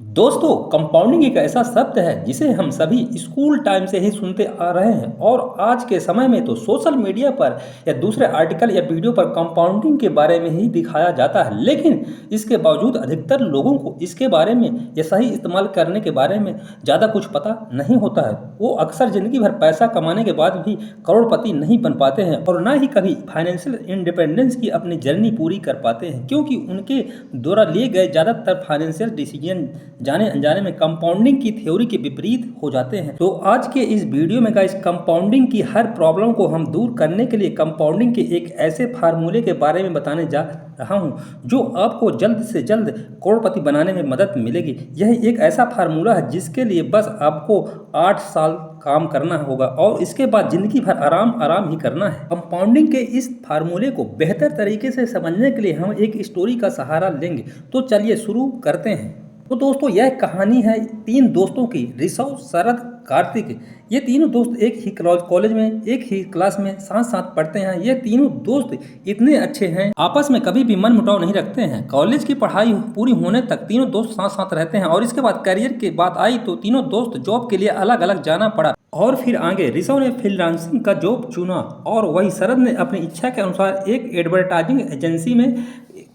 दोस्तों, कंपाउंडिंग एक ऐसा शब्द है जिसे हम सभी स्कूल टाइम से ही सुनते आ रहे हैं और आज के समय में तो सोशल मीडिया पर या दूसरे आर्टिकल या वीडियो पर कंपाउंडिंग के बारे में ही दिखाया जाता है। लेकिन इसके बावजूद अधिकतर लोगों को इसके बारे में या सही इस्तेमाल करने के बारे में ज़्यादा कुछ पता नहीं होता है। वो अक्सर ज़िंदगी भर पैसा कमाने के बाद भी करोड़पति नहीं बन पाते हैं और ना ही कभी फाइनेंशियल इंडिपेंडेंस की अपनी जर्नी पूरी कर पाते हैं, क्योंकि उनके द्वारा लिए गए ज़्यादातर फाइनेंशियल डिसीजन जाने अनजाने में कंपाउंडिंग की थ्योरी के विपरीत हो जाते हैं। तो आज के इस वीडियो में गाइस, कंपाउंडिंग की हर प्रॉब्लम को हम दूर करने के लिए कंपाउंडिंग के एक ऐसे फार्मूले के बारे में बताने जा रहा हूं जो आपको जल्द से जल्द करोड़पति बनाने में मदद मिलेगी। यह एक ऐसा फार्मूला है जिसके लिए बस आपको 8 साल काम करना होगा और इसके बाद जिंदगी भर आराम आराम ही करना है। कंपाउंडिंग के इस फार्मूले को बेहतर तरीके से समझने के लिए हम एक स्टोरी का सहारा लेंगे। तो चलिए शुरू करते हैं। तो दोस्तों, यह कहानी है 3 दोस्तों की, ऋषभ, शरद, कार्तिक। ये तीनों दोस्त एक ही कॉलेज में एक ही क्लास में साथ साथ पढ़ते हैं। ये तीनों दोस्त इतने अच्छे हैं, आपस में कभी भी मन मुटाव नहीं रखते हैं। कॉलेज की पढ़ाई पूरी होने तक तीनों दोस्त साथ साथ रहते हैं और इसके बाद करियर की बात आई तो तीनों दोस्त जॉब के लिए अलग अलग जाना पड़ा। और फिर आगे ऋषभ ने फ्रीलांसिंग का जॉब चुना और वही शरद ने अपनी इच्छा के अनुसार एक एडवर्टाइजिंग एजेंसी में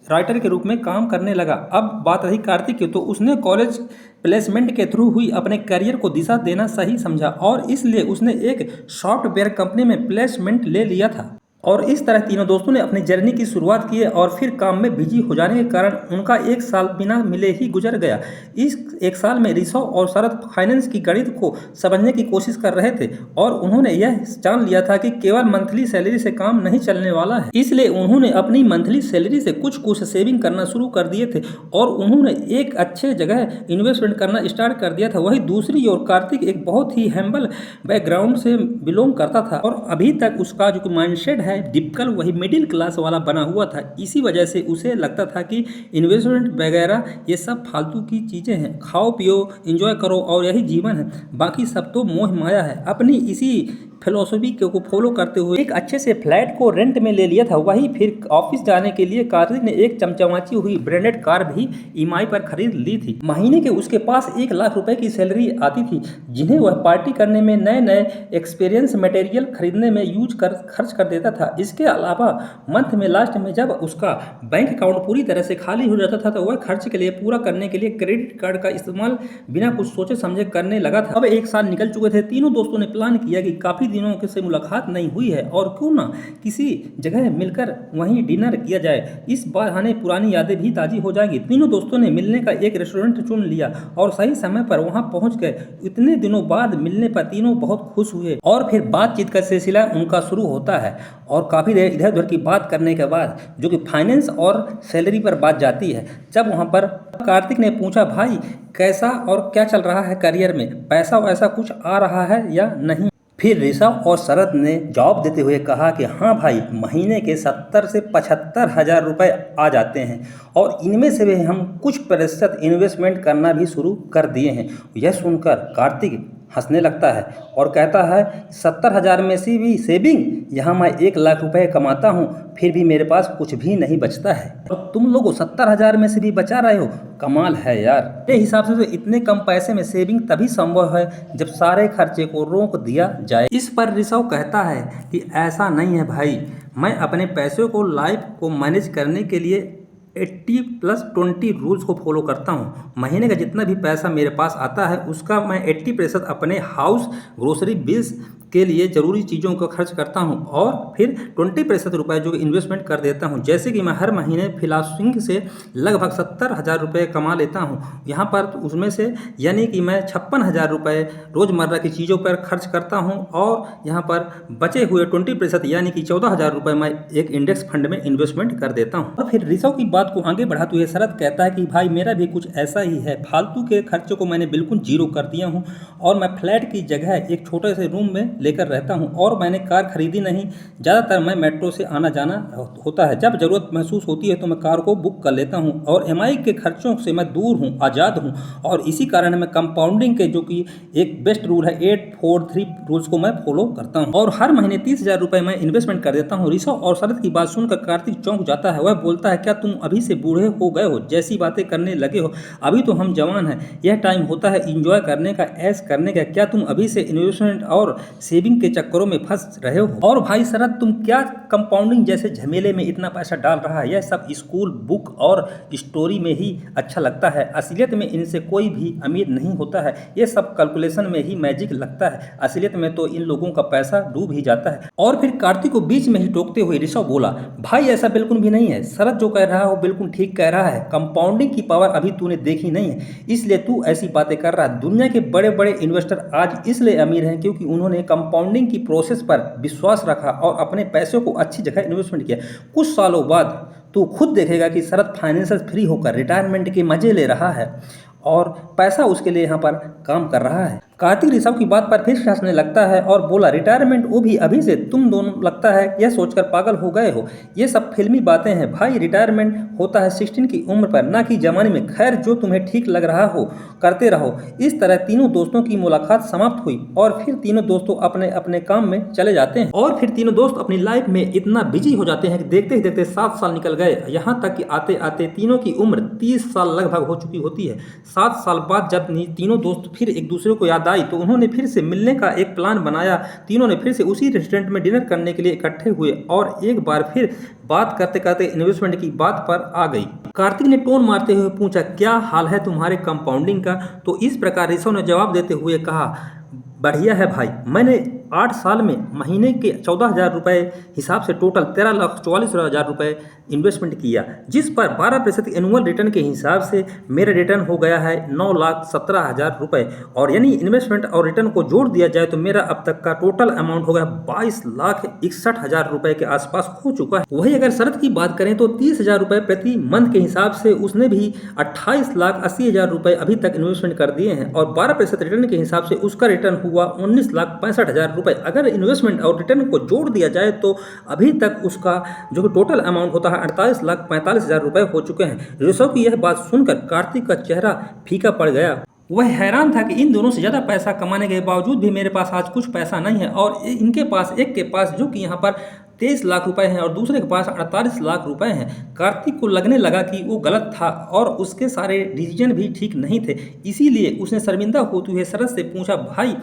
राइटर के रूप में काम करने लगा। अब बात रही कार्तिक की, तो उसने कॉलेज प्लेसमेंट के थ्रू हुई अपने करियर को दिशा देना सही समझा और इसलिए उसने एक सॉफ्टवेयर कंपनी में प्लेसमेंट ले लिया था। और इस तरह तीनों दोस्तों ने अपनी जर्नी की शुरुआत की है और फिर काम में बिजी हो जाने के कारण उनका 1 साल बिना मिले ही गुजर गया। इस 1 साल में ऋषभ और शरद फाइनेंस की गणित को समझने की कोशिश कर रहे थे और उन्होंने यह जान लिया था कि केवल मंथली सैलरी से काम नहीं चलने वाला है। इसलिए उन्होंने अपनी मंथली सैलरी से कुछ कुछ सेविंग करना शुरू कर दिए थे और उन्होंने एक अच्छे जगह इन्वेस्टमेंट करना स्टार्ट कर दिया था। वही दूसरी ओर कार्तिक एक बहुत ही हम्बल बैकग्राउंड से बिलोंग करता था और अभी तक उसका जो माइंडसेट है डिपिकल वही मिडिल क्लास वाला बना हुआ था। इसी वजह से उसे लगता था कि इन्वेस्टमेंट वगैरह ये सब फालतू की चीज़ें हैं, खाओ पियो एंजॉय करो और यही जीवन है, बाकी सब तो मोह माया है। अपनी इसी फिलोसफी को फॉलो करते हुए एक अच्छे से फ्लैट को रेंट में ले लिया था। वही फिर ऑफिस जाने के लिए कार्तिक ने एक चमचमाची हुई ब्रांडेड कार भी ईएमआई पर खरीद ली थी। महीने के उसके पास 1 लाख रुपए की सैलरी आती थी जिन्हें वह पार्टी करने में, नए नए एक्सपीरियंस मटेरियल खरीदने में खर्च कर देता था। इसके अलावा मंथ में लास्ट में जब उसका बैंक अकाउंट पूरी तरह से खाली हो जाता था तो वह खर्च के लिए पूरा करने के लिए क्रेडिट कार्ड का इस्तेमाल बिना कुछ सोचे समझे करने लगा था। अब 1 साल निकल चुके थे। तीनों दोस्तों ने प्लान किया कि काफी दिनों से मुलाकात नहीं हुई है और क्यों ना किसी जगह मिलकर वहीं डिनर किया जाए। इस बहाने पुरानी यादें भी ताजी हो जाएंगी। तीनों दोस्तों ने मिलने का एक रेस्टोरेंट चुन लिया और सही समय पर वहां पहुंच गए। इतने दिनों बाद मिलने पर तीनों बहुत खुश हुए और फिर बातचीत का सिलसिला उनका शुरू होता है और काफी देर इधर उधर की बात करने के बाद जो कि फाइनेंस और सैलरी पर बात जाती है। जब वहां पर कार्तिक ने पूछा, भाई कैसा और क्या चल रहा है करियर में, पैसा वैसा कुछ आ रहा है या नहीं। फिर ऋषभ और शरद ने जवाब देते हुए कहा कि हाँ भाई, महीने के 70 से 75 हजार रुपए आ जाते हैं और इनमें से भी हम कुछ प्रतिशत इन्वेस्टमेंट करना भी शुरू कर दिए हैं। यह सुनकर कार्तिक हंसने लगता है और कहता है, 70 हजार में से भी सेविंग, यहाँ मैं 1 लाख रुपए कमाता हूँ फिर भी मेरे पास कुछ भी नहीं बचता है और तुम लोग 70 हजार में से भी बचा रहे हो, कमाल है यार। मेरे हिसाब से तो इतने कम पैसे में सेविंग तभी संभव है जब सारे खर्चे को रोक दिया जाए। इस पर ऋषभ कहता है कि ऐसा नहीं है भाई, मैं अपने पैसों को लाइफ को मैनेज करने के लिए 80+20 रूल्स को फॉलो करता हूँ। महीने का जितना भी पैसा मेरे पास आता है उसका मैं 80% अपने हाउस ग्रोसरी बिल्स के लिए ज़रूरी चीज़ों को खर्च करता हूँ और फिर 20% रुपये जो इन्वेस्टमेंट कर देता हूँ। जैसे कि मैं हर महीने फ्रीलांसिंग से लगभग 70 हजार रुपये कमा लेता हूँ यहाँ पर, तो उसमें से यानी कि मैं 56 हजार रुपये रोज़मर्रा की चीज़ों पर खर्च करता हूँ और यहाँ पर बचे हुए 20% यानी कि 14 हजार रुपये मैं एक इंडेक्स फंड में इन्वेस्टमेंट कर देता हूँ। और फिर ऋषभ की बात को आगे बढ़ाते हुए शरद कहता है कि भाई मेरा भी कुछ ऐसा ही है, फालतू के खर्चों को मैंने बिल्कुल जीरो कर दिया हूँ और मैं फ्लैट की जगह एक छोटे से रूम में लेकर रहता हूँ और मैंने कार खरीदी नहीं। ज़्यादातर मैं मेट्रो से आना जाना होता है, जब ज़रूरत महसूस होती है तो मैं कार को बुक कर लेता हूँ और ईएमआई के खर्चों से मैं दूर हूँ, आज़ाद हूँ और इसी कारण मैं कंपाउंडिंग के जो कि एक बेस्ट रूल है 8-4-3 रूल्स को मैं फॉलो करता हूँ और हर महीने 30 हजार रुपये मैं इन्वेस्टमेंट कर देता हूँ। ऋषभ और शरद की बात सुनकर कार्तिक चौंक जाता है। वह बोलता है, क्या तुम अभी अभी से बूढ़े हो गए हो, जैसी बातें करने लगे हो। अभी तो हम जवान हैं, यह टाइम होता है इंजॉय करने का, ऐश करने का। क्या तुम अभी से इन्वेस्टमेंट और सेविंग के चक्करों में फंस रहे हो? और भाई शरद, तुम क्या कंपाउंडिंग जैसे झमेले में इतना पैसा डाल रहा है? यह सब स्कूल बुक और स्टोरी में ही अच्छा लगता है। असलियत में इनसे कोई भी अमीर नहीं होता है। ये सब कैलकुलेशन में ही मैजिक लगता है। असलियत में तो इन लोगों का पैसा डूब ही जाता है। और फिर कार्तिक को बीच में ही टोकते हुए ऋषभ बोला, भाई ऐसा बिल्कुल भी नहीं है। शरद जो कह रहा है वो बिल्कुल ठीक कह रहा है। कंपाउंडिंग की पावर अभी तूने देखी नहीं है, इसलिए तू ऐसी बातें कर रहा है। दुनिया के बड़े बड़े इन्वेस्टर आज इसलिए अमीर हैं क्योंकि उन्होंने कंपाउंडिंग की प्रोसेस पर विश्वास रखा और अपने पैसों को अच्छी जगह इन्वेस्टमेंट किया। कुछ सालों बाद तू खुद देखेगा कि शरद फाइनेंशियल फ्री होकर रिटायरमेंट के मजे ले रहा है और पैसा उसके लिए यहाँ पर काम कर रहा है। कार्तिक ऋषभ की बात पर फिर से हंसने लगता है और बोला, रिटायरमेंट वो भी अभी से? तुम दोनों लगता है यह सोचकर पागल हो गए हो। ये सब फिल्मी बातें हैं भाई। रिटायरमेंट होता है 16 की उम्र पर, ना कि जवानी में। खैर, जो तुम्हें ठीक लग रहा हो करते रहो। इस तरह तीनों दोस्तों की मुलाकात समाप्त हुई और फिर तीनों दोस्तों अपने अपने काम में चले जाते हैं। और फिर तीनों दोस्त अपनी लाइफ में इतना बिजी हो जाते हैं कि देखते ही देखते 7 साल निकल गए। यहाँ तक कि आते आते तीनों की उम्र 30 साल लगभग हो चुकी होती है। 7 साल बाद जब तीनों दोस्त फिर एक दूसरे को याद आई तो उन्होंने फिर से मिलने का एक प्लान बनाया। तीनों ने फिर से उसी रेस्टोरेंट में डिनर करने के लिए इकट्ठे हुए और एक बार फिर बात करते करते इन्वेस्टमेंट की बात पर आ गई। कार्तिक ने टोन मारते हुए पूछा, क्या हाल है तुम्हारे कंपाउंडिंग का? तो इस प्रकार ऋषभ ने जवाब देते हुए कहा, बढ़िया है भाई। मैंने 8 साल में महीने के 14,000 रुपये हिसाब से टोटल 13,44,000 रुपये इन्वेस्टमेंट किया, जिस पर 12% एनुअल रिटर्न के हिसाब से मेरा रिटर्न हो गया है 9,17,000 रुपये। और यानी इन्वेस्टमेंट और रिटर्न को जोड़ दिया जाए तो मेरा अब तक का टोटल अमाउंट हो गया 22,61,000 रुपये के आसपास हो चुका है। वही अगर शरद की बात करें तो 30,000 रुपये प्रति मंथ के हिसाब से उसने भी 28,80,000 रुपये अभी तक इन्वेस्टमेंट कर दिए हैं और 12% रिटर्न के हिसाब से उसका रिटर्न हुआ 19,65,000 रुपये। अगर इन्वेस्टमेंट और रिटर्न को जोड़ दिया जाए तो अभी तक उसका जो टोटल अमाउंट होता है 48,45,000 रुपये हो चुके हैं। ऋषभ की यह बात सुनकर कार्तिक का चेहरा फीका पड़ गया। वह हैरान था कि इन दोनों से ज़्यादा पैसा कमाने के बावजूद भी मेरे पास आज कुछ पैसा नहीं है और इनके पास, एक के पास जो कि यहाँ पर 23 लाख रुपए हैं और दूसरे के पास 48 लाख रुपए हैं। कार्तिक को लगने लगा कि वो गलत था और उसके सारे डिसीजन भी ठीक नहीं थे। इसीलिए उसने शर्मिंदा होते हुए शरद से पूछा, भाई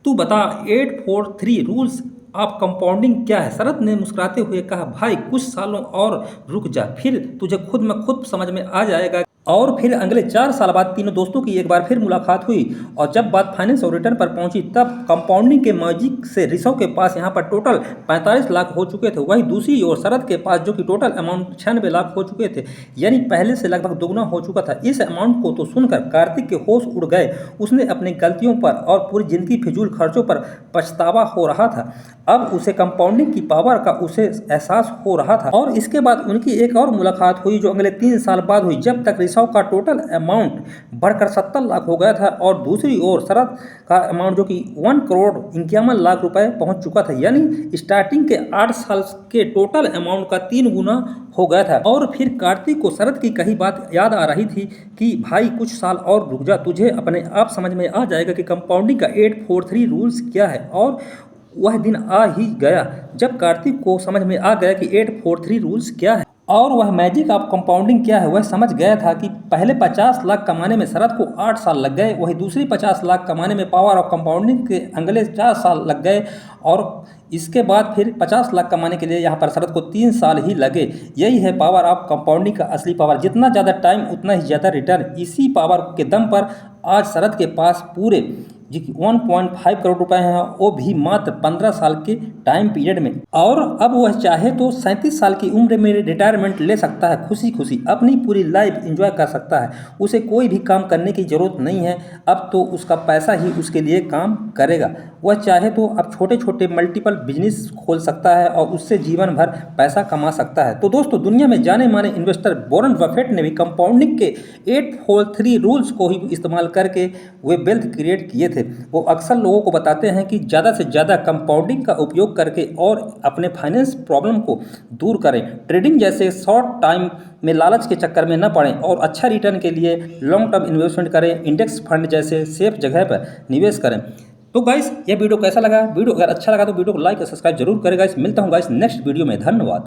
तू बता 843 रूल्स ऑफ कंपाउंडिंग क्या है? शरद ने मुस्कुराते हुए कहा, भाई कुछ सालों और रुक जा, फिर तुझे खुद समझ में आ जाएगा। और फिर अगले 4 साल बाद तीनों दोस्तों की एक बार फिर मुलाकात हुई और जब बात फाइनेंस और रिटर्न पर पहुंची तब कंपाउंडिंग के मैजिक से ऋषभ के पास यहाँ पर टोटल 45 लाख हो चुके थे। वहीं दूसरी ओर शरद के पास जो कि टोटल अमाउंट 96 लाख हो चुके थे, यानी पहले से लगभग दोगुना हो चुका था। इस अमाउंट को तो सुनकर कार्तिक के होश उड़ गए। उसने अपनी गलतियों पर और पूरी जिंदगी फिजूल खर्चों पर पछतावा हो रहा था। अब उसे कंपाउंडिंग की पावर का उसे एहसास हो रहा था। और इसके बाद उनकी एक और मुलाकात हुई जो अगले 3 साल बाद हुई, जब तक ऋषभ का टोटल अमाउंट बढ़कर 70 लाख हो गया था और दूसरी ओर शरद का अमाउंट जो कि 1,51,00,000 रुपए पहुंच चुका था, यानी स्टार्टिंग के 8 साल के टोटल अमाउंट का 3 गुना हो गया था। और फिर कार्तिक को शरद की कही बात याद आ रही थी कि भाई कुछ साल और रुक जा, तुझे अपने आप समझ में आ जाएगा कि कंपाउंडिंग का 843 रूल्स क्या है। और वह दिन आ ही गया जब कार्तिक को समझ में आ गया कि 843 रूल्स क्या है और वह मैजिक ऑफ कंपाउंडिंग क्या है। वह समझ गया था कि पहले 50 लाख कमाने में शरद को 8 साल लग गए, वही दूसरी 50 लाख कमाने में पावर ऑफ कंपाउंडिंग के अगले 4 साल लग गए और इसके बाद फिर 50 लाख कमाने के लिए यहाँ पर शरद को 3 साल ही लगे। यही है पावर ऑफ कंपाउंडिंग का असली पावर। जितना ज़्यादा टाइम उतना ही ज़्यादा रिटर्न। इसी पावर के दम पर आज शरद के पास पूरे 1.5 करोड़ रुपए हैं, वो भी मात्र 15 साल के टाइम पीरियड में। और अब वह चाहे तो 37 साल की उम्र में रिटायरमेंट ले सकता है, खुशी खुशी अपनी पूरी लाइफ एंजॉय कर सकता है। उसे कोई भी काम करने की ज़रूरत नहीं है, अब तो उसका पैसा ही उसके लिए काम करेगा। वह चाहे तो अब छोटे छोटे मल्टीपल बिजनेस खोल सकता है और उससे जीवन भर पैसा कमा सकता है। तो दोस्तों, दुनिया में जाने माने इन्वेस्टर वॉरेन बफेट ने भी कंपाउंडिंग के 843 रूल्स को ही इस्तेमाल करके वे वेल्थ क्रिएट किए थे। वो अक्सर लोगों को बताते हैं कि ज़्यादा से ज़्यादा कंपाउंडिंग का उपयोग करके और अपने फाइनेंस प्रॉब्लम को दूर करें। ट्रेडिंग जैसे शॉर्ट टाइम में लालच के चक्कर में न पड़ें और अच्छा रिटर्न के लिए लॉन्ग टर्म इन्वेस्टमेंट करें। इंडेक्स फंड जैसे सेफ जगह पर निवेश करें। तो गाइस, यह वीडियो कैसा लगा? वीडियो अगर अच्छा लगा तो वीडियो को लाइक और सब्सक्राइब जरूर करें गाइस। मिलता हूँ गाइस नेक्स्ट वीडियो में। धन्यवाद।